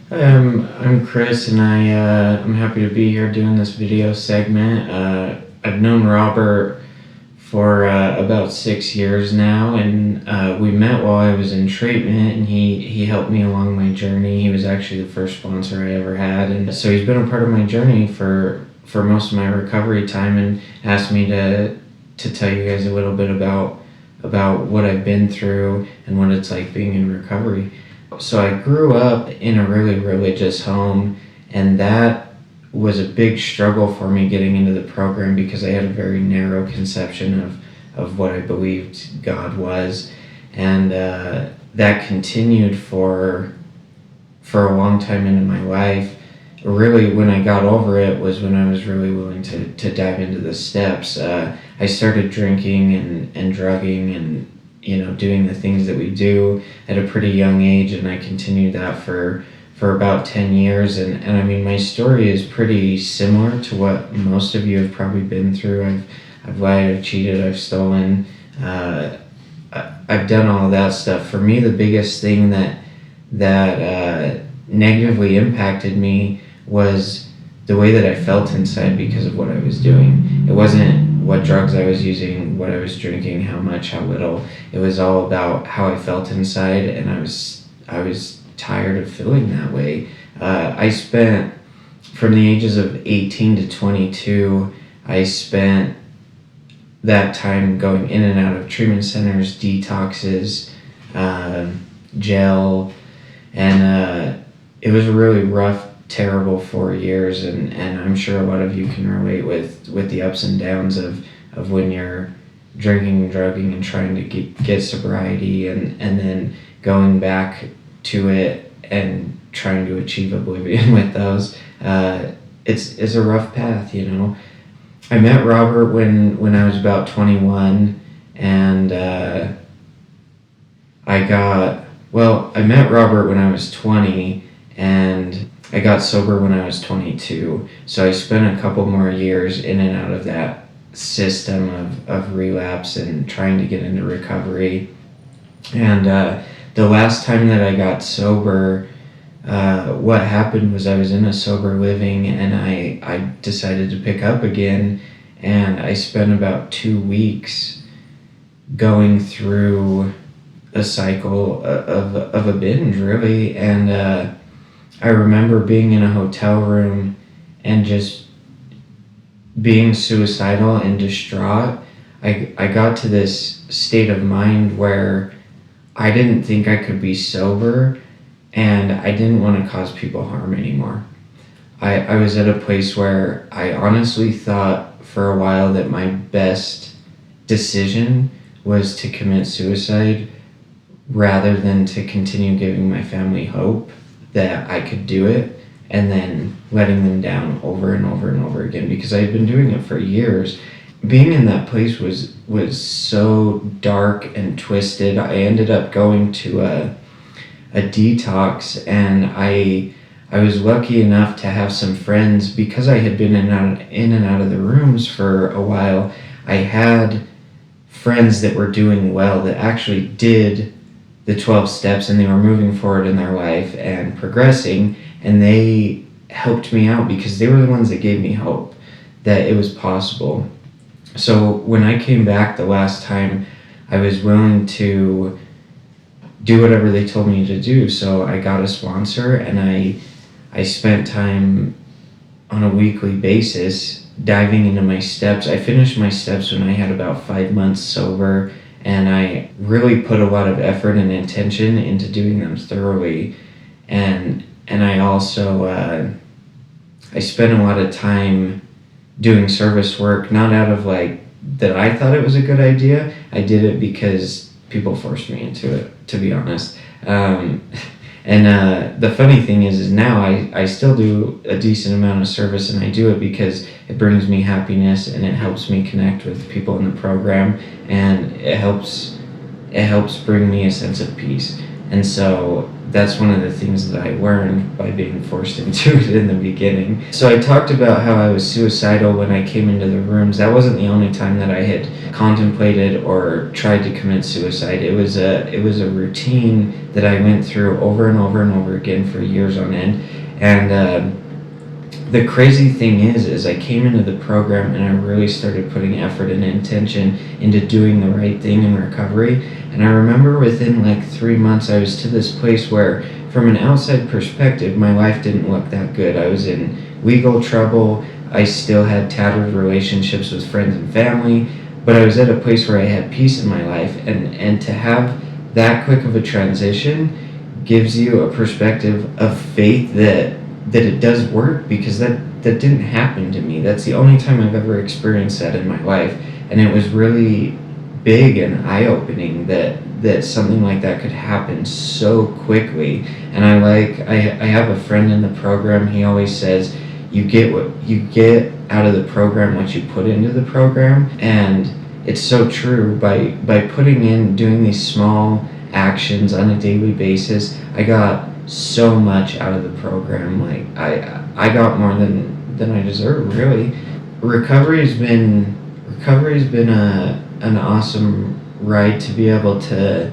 Hi, I'm Chris, and I'm happy to be here doing this video segment. I've known Robert for about 6 years now, and we met while I was in treatment, and he helped me along my journey. He was actually the first sponsor I ever had, and so he's been a part of my journey for most of my recovery time, and asked me to tell you guys a little bit about what I've been through and what it's like being in recovery. So I grew up in a really religious home, and that was a big struggle for me getting into the program because I had a very narrow conception of what I believed God was, and that continued for a long time into my life. Really, when I got over it was when I was really willing to dive into the steps. I started drinking and drugging and doing the things that we do at a pretty young age, and I continued that for about 10 years. And I mean, my story is pretty similar to what most of you have probably been through. I've lied, I've cheated, I've stolen, I've done all that stuff. For me, the biggest thing that negatively impacted me was the way that I felt inside because of what I was doing. It wasn't what drugs I was using, what I was drinking, how much, how little. It was all about how I felt inside, and I was tired of feeling that way. I spent, from the ages of 18 to 22, I spent that time going in and out of treatment centers, detoxes, jail, and it was a really rough, terrible 4 years, and I'm sure a lot of you can relate with the ups and downs of when you're drinking and drugging and trying to get sobriety, and then going back to it and trying to achieve oblivion with those. It's a rough path, I met Robert when I was about 21, and I met Robert when I was 20, and I got sober when I was 22. So I spent a couple more years in and out of that system of relapse and trying to get into recovery. And the last time that I got sober, what happened was I was in a sober living, and I decided to pick up again, and I spent about 2 weeks going through a cycle of a binge, really. And I remember being in a hotel room and just being suicidal and distraught. I got to this state of mind where I didn't think I could be sober, and I didn't want to cause people harm anymore. I was at a place where I honestly thought for a while that my best decision was to commit suicide rather than to continue giving my family hope that I could do it, and then letting them down over and over and over again, because I had been doing it for years. Being in that place was so dark and twisted. I ended up going to a detox, and I was lucky enough to have some friends, because I had been in and out of the rooms for a while. I had friends that were doing well, that actually did the 12 steps, and they were moving forward in their life and progressing, and they helped me out because they were the ones that gave me hope that it was possible. So when I came back the last time, I was willing to do whatever they told me to do. So I got a sponsor, and I spent time on a weekly basis diving into my steps. I finished my steps when I had about 5 months sober, and I really put a lot of effort and intention into doing them thoroughly. And I also I spent a lot of time doing service work, not out of that I thought it was a good idea. I did it because people forced me into it, to be honest. And the funny thing is now I still do a decent amount of service, and I do it because it brings me happiness, and it helps me connect with people in the program, and it helps bring me a sense of peace. And so that's one of the things that I learned by being forced into it in the beginning. So I talked about how I was suicidal when I came into the rooms. That wasn't the only time that I had contemplated or tried to commit suicide. It was a routine that I went through over and over and over again for years on end. And the crazy thing is I came into the program and I really started putting effort and intention into doing the right thing in recovery. And I remember within like 3 months, I was to this place where, from an outside perspective, my life didn't look that good. I was in legal trouble. I still had tattered relationships with friends and family, but I was at a place where I had peace in my life. And to have that quick of a transition gives you a perspective of faith that it does work, because that didn't happen to me. That's the only time I've ever experienced that in my life, and it was really big and eye-opening that something like that could happen so quickly. And I have a friend in the program. He always says, you get what you get out of the program, what you put into the program. And it's so true. By putting in, doing these small actions on a daily basis, I got so much out of the program. Like I got more than I deserve, really. Recovery's been an awesome ride to be able to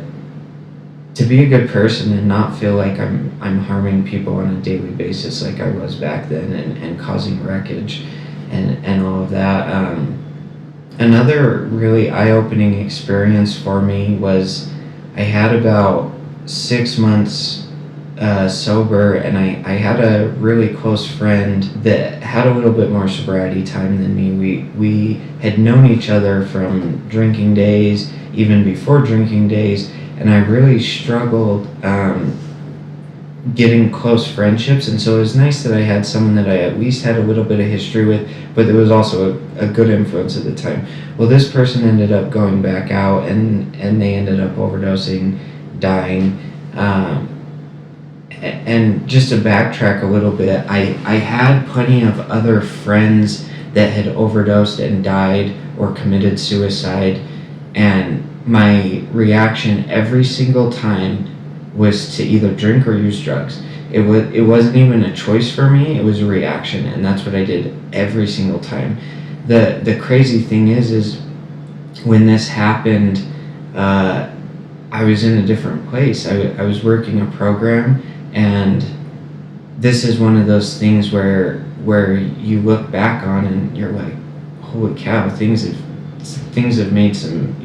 be a good person and not feel like I'm harming people on a daily basis like I was back then, and causing wreckage and all of that. Another really eye-opening experience for me was I had about 6 months sober, and I had a really close friend that had a little bit more sobriety time than me. We had known each other from drinking days, even before drinking days, and I really struggled getting close friendships. And so it was nice that I had someone that I at least had a little bit of history with, but there was also a good influence at the time. Well, this person ended up going back out, and they ended up overdosing, dying. And just to backtrack a little bit, I had plenty of other friends that had overdosed and died or committed suicide, and my reaction every single time was to either drink or use drugs. It wasn't even a choice for me, it was a reaction, and that's what I did every single time. The crazy thing is when this happened, I was in a different place. I was working a program, and this is one of those things where you look back on and you're like, holy cow, things have made some,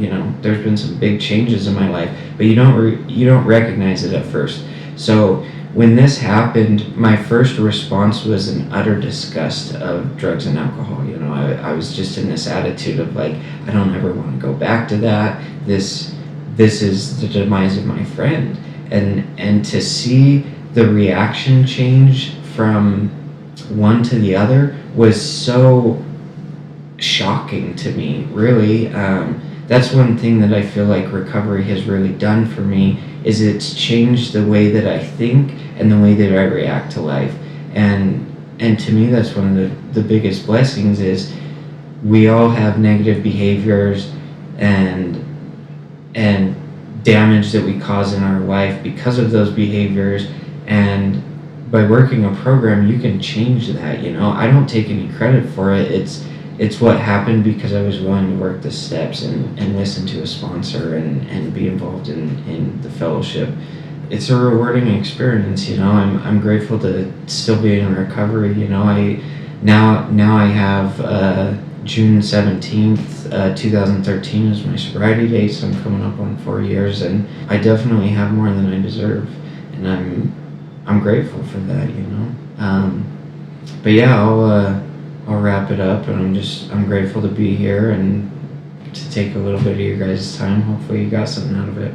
there's been some big changes in my life, but you don't recognize it at first. So when this happened, my first response was an utter disgust of drugs and alcohol. I was just in this attitude of like, I don't ever want to go back to that. This is the demise of my friend. And to see the reaction change from one to the other was so shocking to me, really. That's one thing that I feel like recovery has really done for me, is it's changed the way that I think and the way that I react to life. And to me, that's one of the biggest blessings, is we all have negative behaviors and damage that we cause in our life because of those behaviors. And by working a program, you can change that. I don't take any credit for it. It's what happened because I was willing to work the steps and listen to a sponsor and be involved in the fellowship. It's a rewarding experience. I'm grateful to still be in recovery. I have June 17th, 2013 is my sobriety date, so I'm coming up on 4 years, and I definitely have more than I deserve, and I'm grateful for that. But yeah, I'll wrap it up, and I'm grateful to be here and to take a little bit of your guys' time. Hopefully you got something out of it.